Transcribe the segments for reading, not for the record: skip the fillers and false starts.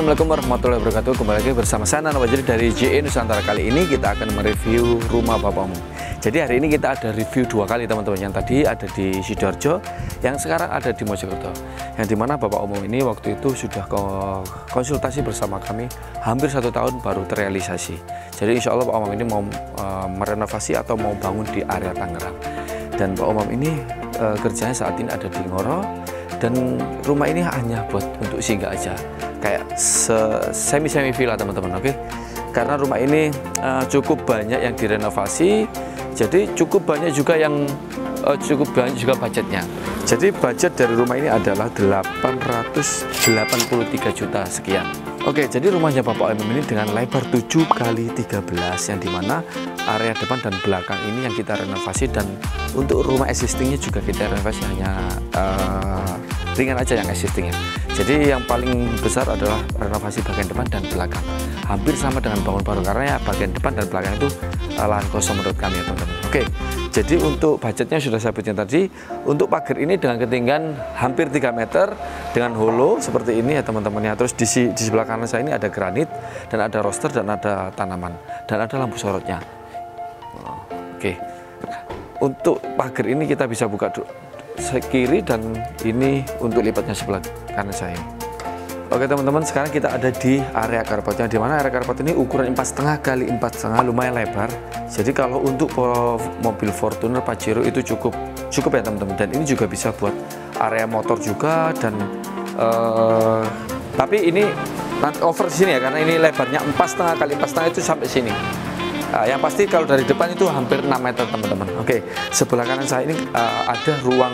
Assalamualaikum warahmatullahi wabarakatuh. Kembali lagi bersama saya Nana Wajri dari JE Nusantara. Kali ini kita akan mereview rumah Bapak Umum. Jadi hari ini kita ada review dua kali teman-teman. Yang tadi ada di Sidoarjo, yang sekarang ada di Mojokerto. Yang dimana Bapak Umum ini waktu itu sudah konsultasi bersama kami hampir 1 tahun baru terrealisasi. Jadi insya Allah Pak Umum ini mau merenovasi atau mau bangun di area Tangerang. Dan Pak Umum ini kerjanya saat ini ada di Ngoro. Dan rumah ini hanya buat untuk singgah aja, kayak semi villa teman-teman, oke? Karena rumah ini cukup banyak yang direnovasi, jadi cukup banyak juga budgetnya. Jadi budget dari rumah ini adalah 883 juta sekian. Oke, jadi rumahnya Bapak Umum ini dengan lebar 7 kali 13, yang dimana area depan dan belakang ini yang kita renovasi, dan untuk rumah existingnya juga kita renovasi hanya ringan aja yang existingnya. Jadi yang paling besar adalah renovasi bagian depan dan belakang. Hampir sama dengan bangun baru, karena ya bagian depan dan belakang itu lahan kosong menurut kami ya teman-teman. Oke, jadi untuk budgetnya sudah saya sebutkan tadi. Untuk pagar ini dengan ketinggian hampir 3 meter dengan holo seperti ini ya teman-teman ya. Terus di sebelah kanan saya ini ada granit dan ada roster dan ada tanaman dan ada lampu sorotnya. Oke, untuk pagar ini kita bisa buka kiri, dan ini untuk lipatnya sebelah kanan saya. Oke teman-teman, sekarang kita ada di area carportnya, di mana area carport ini ukuran 4,5 kali 4,5, lumayan lebar. Jadi kalau untuk mobil Fortuner Pajero itu cukup ya teman-teman. Dan ini juga bisa buat area motor juga, dan tapi ini over sini ya, karena ini lebarnya 4,5 kali 4,5 itu sampai sini. Yang pasti kalau dari depan itu hampir 6 meter teman-teman. Oke, sebelah kanan saya ini ada ruang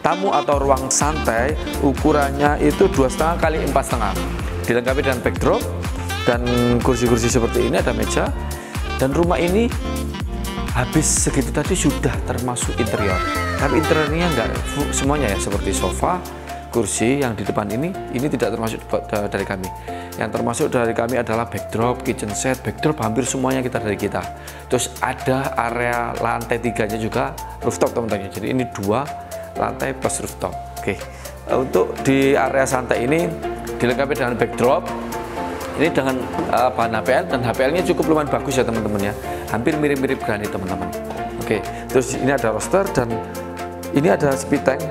tamu atau ruang santai, ukurannya itu 2,5 kali 4,5, dilengkapi dengan backdrop dan kursi-kursi seperti ini, ada meja. Dan rumah ini habis segitu tadi sudah termasuk interior, tapi interiornya enggak semuanya ya, seperti sofa, kursi yang di depan ini tidak termasuk dari kami. Yang termasuk dari kami adalah backdrop, kitchen set, backdrop hampir semuanya dari kita. Terus ada area lantai 3-nya juga rooftop teman-teman. Jadi ini 2 lantai plus rooftop. Oke, untuk di area santai ini dilengkapi dengan backdrop ini dengan bahan HPL, dan HPL-nya cukup lumayan bagus ya teman-teman ya, hampir mirip-mirip granit teman-teman. Oke, terus ini ada roster dan ini ada speed tank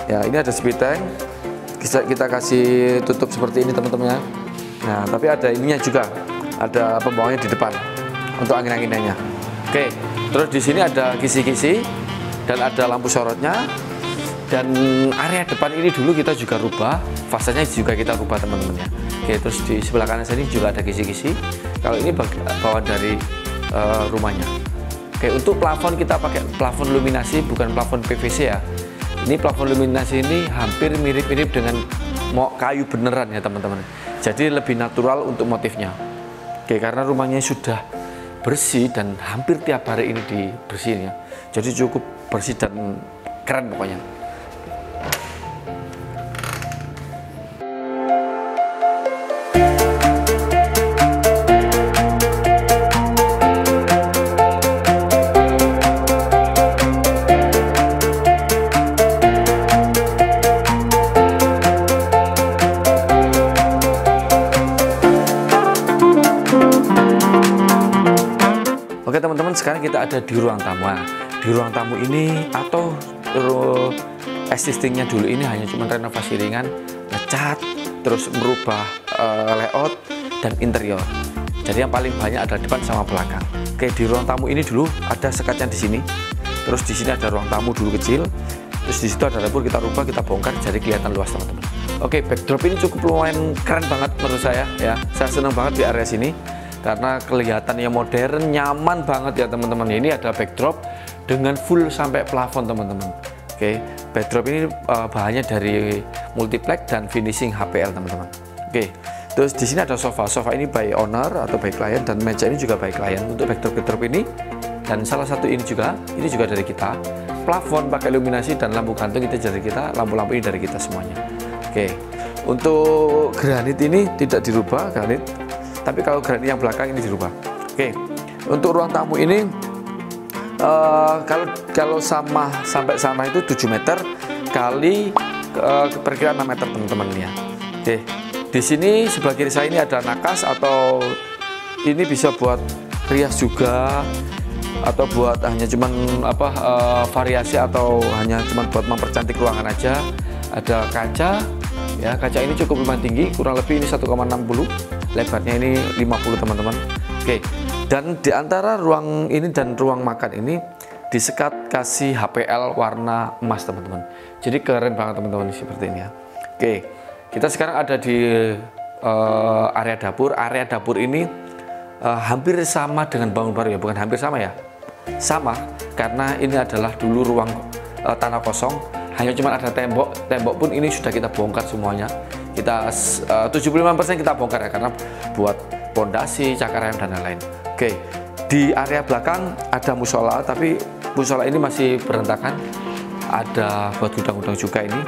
ya, ini ada speed tank, kita kasih tutup seperti ini teman-teman ya. Nah, tapi ada ininya juga, ada pembuangannya di depan untuk angin-anginannya. Oke, terus di sini ada kisi-kisi dan ada lampu sorotnya. Dan area depan ini dulu kita juga rubah, fasanya juga kita rubah teman-teman ya. Oke, terus di sebelah kanan sini juga ada kisi-kisi. Kalau ini bawaan dari rumahnya. Oke, untuk plafon kita pakai plafon luminasi, bukan plafon PVC ya. Ini plafon luminasi ini hampir mirip-mirip dengan kayu beneran ya teman-teman. Jadi lebih natural untuk motifnya. Oke, karena rumahnya sudah bersih dan hampir tiap hari ini dibersihin ya. Jadi cukup bersih dan keren pokoknya. Oke teman-teman, sekarang kita ada di ruang tamu. Di ruang tamu ini atau existingnya dulu ini hanya cuma renovasi ringan, ngecat, terus merubah layout dan interior. Jadi yang paling banyak ada depan sama belakang. Oke, di ruang tamu ini dulu ada sekatnya di sini. Terus di sini ada ruang tamu dulu kecil. Terus di situ ada dapur, kita rubah, kita bongkar, jadi kelihatan luas teman-teman. Oke, backdrop ini cukup lumayan keren banget menurut saya ya. Saya senang banget di area sini karena kelihatannya modern, nyaman banget ya teman-teman. Ini ada backdrop dengan full sampai plafon teman-teman. Oke, backdrop ini bahannya dari multiplex dan finishing HPL teman-teman. Oke, terus di sini ada sofa. Sofa ini by owner atau by client, dan meja ini juga by client untuk backdrop ini. Dan salah satu ini juga dari kita. Plafon pakai iluminasi dan lampu gantung itu dari kita, lampu-lampu ini dari kita semuanya. Oke, untuk granit ini tidak dirubah granit. Tapi kalau granit yang belakang ini dirubah. Oke, untuk ruang tamu ini kalau sampai sana itu 7 meter kali perkiraan 6 meter teman-teman ya. Oke, Di sini sebelah kiri saya ini ada nakas, atau ini bisa buat rias juga, atau buat hanya cuman variasi, atau hanya cuman buat mempercantik ruangan aja. Ada kaca, ya kaca ini cukup lumayan tinggi, kurang lebih ini 1,60, lebarnya ini 50 teman-teman. Oke, dan di antara ruang ini dan ruang makan ini disekat kasih HPL warna emas teman-teman. Jadi keren banget teman-teman seperti ini ya. Oke, kita sekarang ada di area dapur. Area dapur ini hampir sama dengan bangun baru ya, bukan hampir sama ya, sama, karena ini adalah dulu ruang tanah kosong, hanya cuma ada tembok pun ini sudah kita bongkar semuanya. Kita 75% kita bongkar ya, karena buat pondasi, cakar ayam dan lain-lain. Oke, di area belakang ada musola, tapi musola ini masih berantakan. Ada buat gudang-gudang juga ini,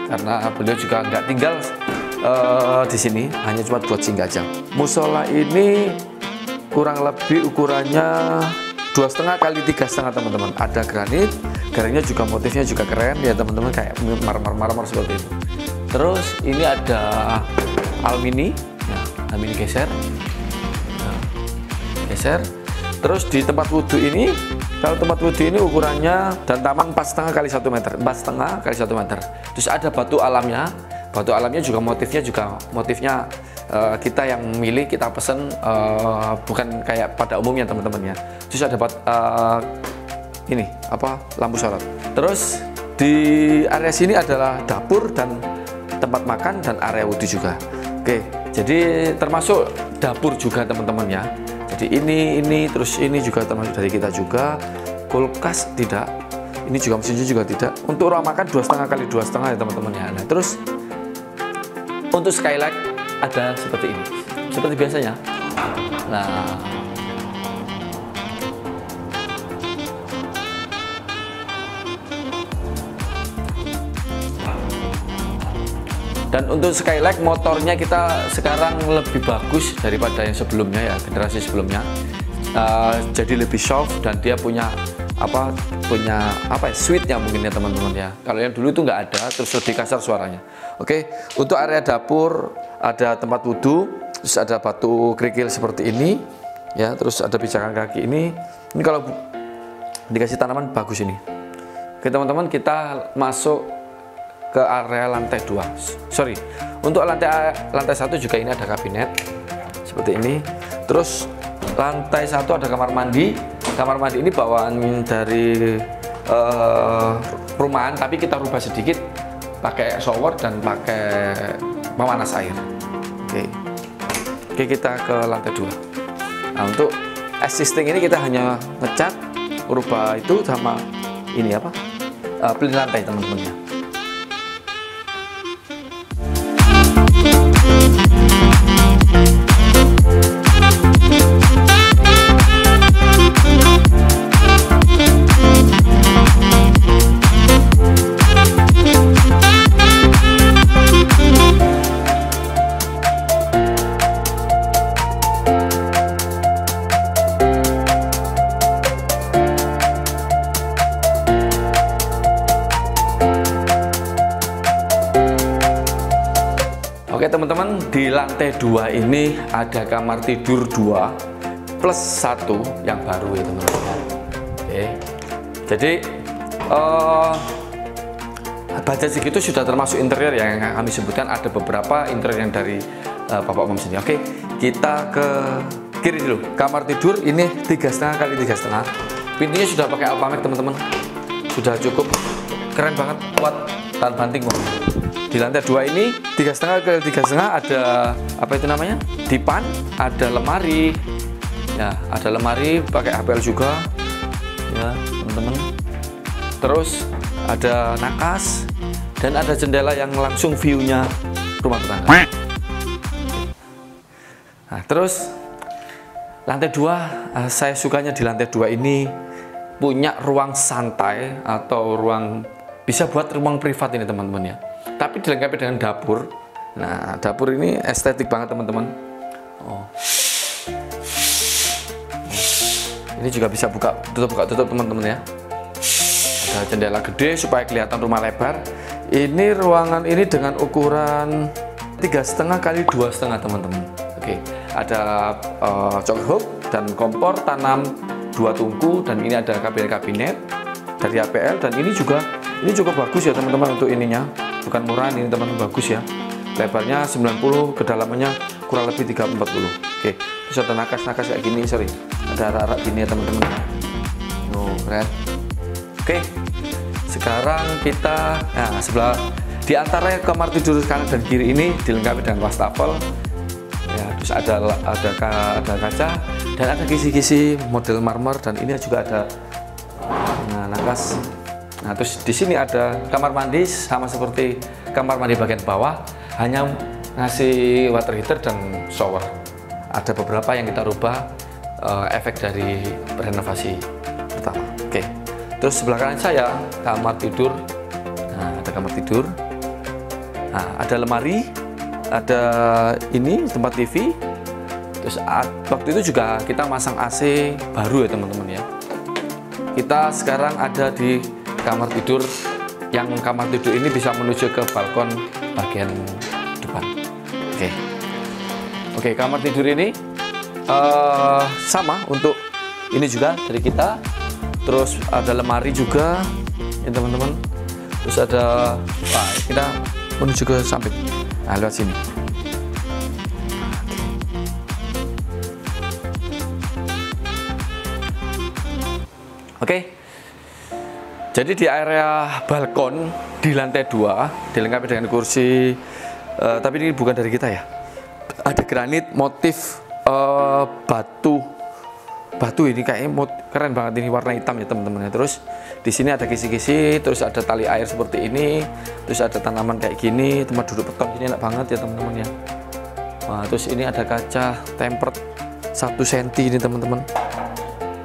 karena beliau juga nggak tinggal di sini, hanya cuma buat singgah aja. Musola ini kurang lebih ukurannya 2,5 kali 3,5 teman-teman. Ada granitnya juga, motifnya juga keren ya teman-teman, kayak marmer seperti itu. Terus ini ada alumini, ya, alumini geser. Terus di tempat wudhu ini, kalau tempat wudhu ini ukurannya dan taman 4,5 kali 1 meter, 4,5 kali 1 meter. Terus ada batu alamnya juga motifnya kita yang milih, kita pesen, bukan kayak pada umumnya teman-teman ya. Terus ada ini lampu sorot. Terus di area sini adalah dapur dan tempat makan dan area wudhu juga. Oke, jadi termasuk dapur juga teman-teman ya. Jadi ini terus ini juga termasuk dari kita juga. Kulkas tidak, ini juga mesinnya juga tidak. Untuk ruang makan 2,5 kali 2,5 ya teman-teman ya. Nah, terus untuk skylight ada seperti ini, seperti biasanya. Nah, dan untuk skylight motornya kita sekarang lebih bagus daripada yang sebelumnya ya, generasi sebelumnya. Jadi lebih soft dan dia punya suite-nya mungkin ya teman-teman ya. Kalau yang dulu itu nggak ada, terus lebih kasar suaranya. Oke, untuk area dapur ada tempat wudhu, terus ada batu kerikil seperti ini ya, terus ada pijakan kaki ini. Ini kalau dikasih tanaman bagus ini. Oke teman-teman, kita masuk ke area lantai 2. Sorry, untuk lantai 1 juga ini ada kabinet seperti ini. Terus lantai 1 ada kamar mandi. Kamar mandi ini bawaan dari perumahan, tapi kita rubah sedikit pakai shower dan pakai pemanas air. Oke, kita ke lantai 2. Nah, untuk existing ini kita hanya ngecat, rubah itu sama ini pelin lantai teman-teman ya. Oke teman-teman, di lantai 2 ini ada kamar tidur 2 plus 1 yang baru ya teman-teman. Oke, jadi budget segitu sudah termasuk interior yang kami sebutkan. Ada beberapa interior yang dari Bapak Om sini. Oke, kita ke kiri dulu. Kamar tidur ini 3,5 kali 3,5. Pintunya sudah pakai Alpamax teman-teman, sudah cukup keren banget, kuat tahan banting. Di lantai 2 ini 3,5 kali 3,5 ada dipan, ada lemari ya, ada lemari pakai HPL juga ya teman-teman. Terus ada nakas dan ada jendela yang langsung view-nya rumah tetangga. Nah, terus lantai 2, saya sukanya di lantai 2 ini punya ruang santai atau ruang, bisa buat ruang privat ini teman-teman ya. Tapi dilengkapi dengan dapur. Nah, dapur ini estetik banget teman-teman. Ini juga bisa buka tutup teman-teman ya. Ada jendela gede supaya kelihatan rumah lebar. Ini ruangan ini dengan ukuran 3,5 kali 2,5 teman-teman. Oke, ada choker hook dan kompor tanam 2 tungku, dan ini ada kabinet dari APL, dan ini juga bagus ya teman-teman untuk ininya, bukan murah ini teman-teman, bagus ya. Lebarnya 90, kedalamannya kurang lebih 340. Oke, terus ada nakas-nakas kayak gini, sorry, ada rak-rak gini ya teman-teman. Oh, keren. Oke, sekarang kita sebelah di antara kamar tidur kanan dan kiri ini dilengkapi dengan wastafel. Ya, terus ada kaca dan ada kisi-kisi model marmer, dan ini juga ada nakas. Nah, terus di sini ada kamar mandi sama seperti kamar mandi bagian bawah, hanya ngasih water heater dan shower. Ada beberapa yang kita rubah efek dari renovasi pertama. Oke, terus sebelah kanan saya kamar tidur. Nah, ada kamar tidur. Nah, ada lemari, ada ini tempat TV. Terus waktu itu juga kita masang AC baru ya teman-teman ya. Kita sekarang ada di kamar tidur, yang kamar tidur ini bisa menuju ke balkon bagian depan. Oke, kamar tidur ini sama untuk ini juga dari kita. Terus ada lemari juga ya teman-teman. Terus ada kita menuju ke samping. Nah, lewat sini. Oke. Jadi di area balkon di lantai 2 dilengkapi dengan kursi, tapi ini bukan dari kita ya. Ada granit motif batu ini kayaknya keren banget, ini warna hitam ya teman-teman. Terus di sini ada kisi-kisi, terus ada tali air seperti ini, terus ada tanaman kayak gini, tempat duduk beton ini enak banget ya teman-teman ya. Nah, terus ini ada kaca tempered 1 cm ini teman-teman.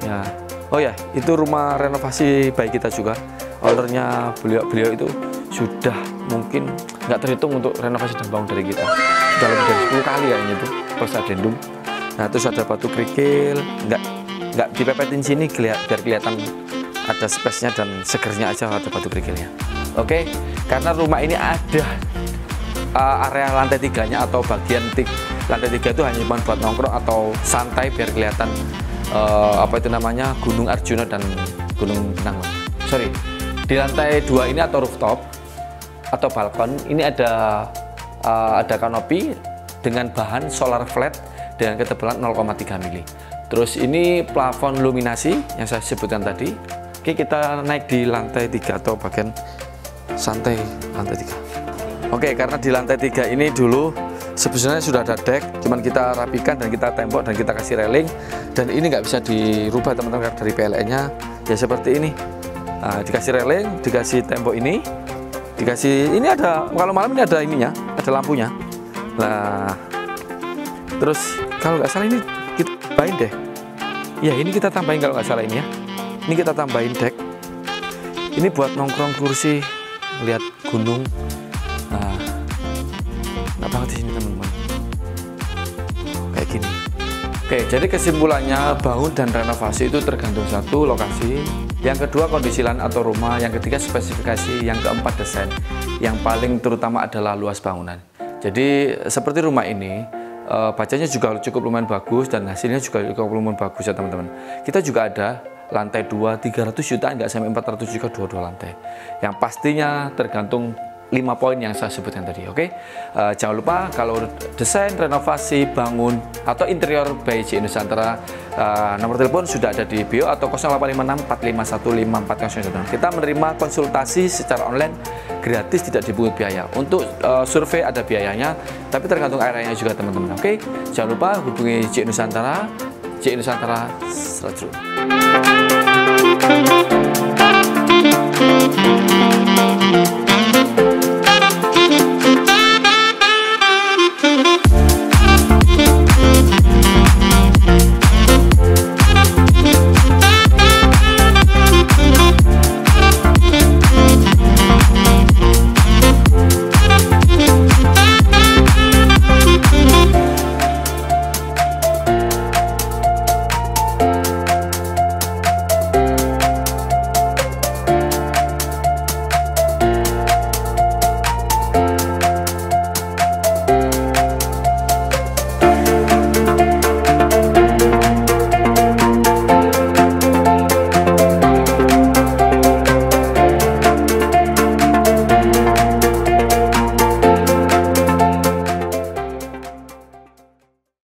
Ya. Oh ya, itu rumah renovasi bayi kita juga. Ownernya beliau itu sudah mungkin nggak terhitung untuk renovasi dan bangun dari kita. Sudah lebih dari 10 kali kayaknya itu plus addendum. Nah, terus ada batu kerikil, nggak dipepetin sini biar kelihatan ada space-nya dan segernya aja ada batu kerikilnya. Oke, karena rumah ini ada area lantai 3-nya atau bagian lantai 3 itu hanya buat nongkrong atau santai biar kelihatan apa itu namanya, Gunung Arjuna dan Gunung Pinanggelok. Sorry, di lantai 2 ini atau rooftop atau balkon ini ada kanopi dengan bahan solar flat dengan ketebalan 0,3 mili. Terus ini plafon luminasi yang saya sebutkan tadi. Oke, kita naik di lantai 3 atau bagian santai lantai 3. Oke, karena di lantai 3 ini dulu sebenarnya sudah ada deck, cuman kita rapikan dan kita tembok dan kita kasih railing, dan ini nggak bisa dirubah teman-teman dari PLN-nya ya seperti ini. Nah, dikasih railing, dikasih tembok ini, dikasih ini ada, kalau malam ini ada ininya, ada lampunya. Nah, terus kalau nggak salah ini kita tambahin deh. Ya, ini kita tambahin kalau nggak salah ini ya. Ini kita tambahin deck. Ini buat nongkrong kursi, lihat gunung. Nah, enak banget di sini teman-teman. Kayak gini. Oke, jadi kesimpulannya bangun dan renovasi itu tergantung satu lokasi, yang kedua kondisi lahan atau rumah, yang ketiga spesifikasi, yang keempat desain, yang paling terutama adalah luas bangunan. Jadi seperti rumah ini, bacanya juga cukup lumayan bagus dan hasilnya juga cukup lumayan bagus ya teman-teman. Kita juga ada lantai 2 300 juta, nggak sampai 400 juga dua lantai. Yang pastinya tergantung 5 poin yang saya sebutkan tadi. Oke, jangan lupa kalau desain, renovasi, bangun atau interior by JI Nusantara, nomor telepon sudah ada di bio atau 0856 4515401. Kita menerima konsultasi secara online gratis, tidak dipungut biaya. Untuk survei ada biayanya, tapi tergantung areanya juga teman-teman. Oke, jangan lupa hubungi JI Nusantara. JI Nusantara 100.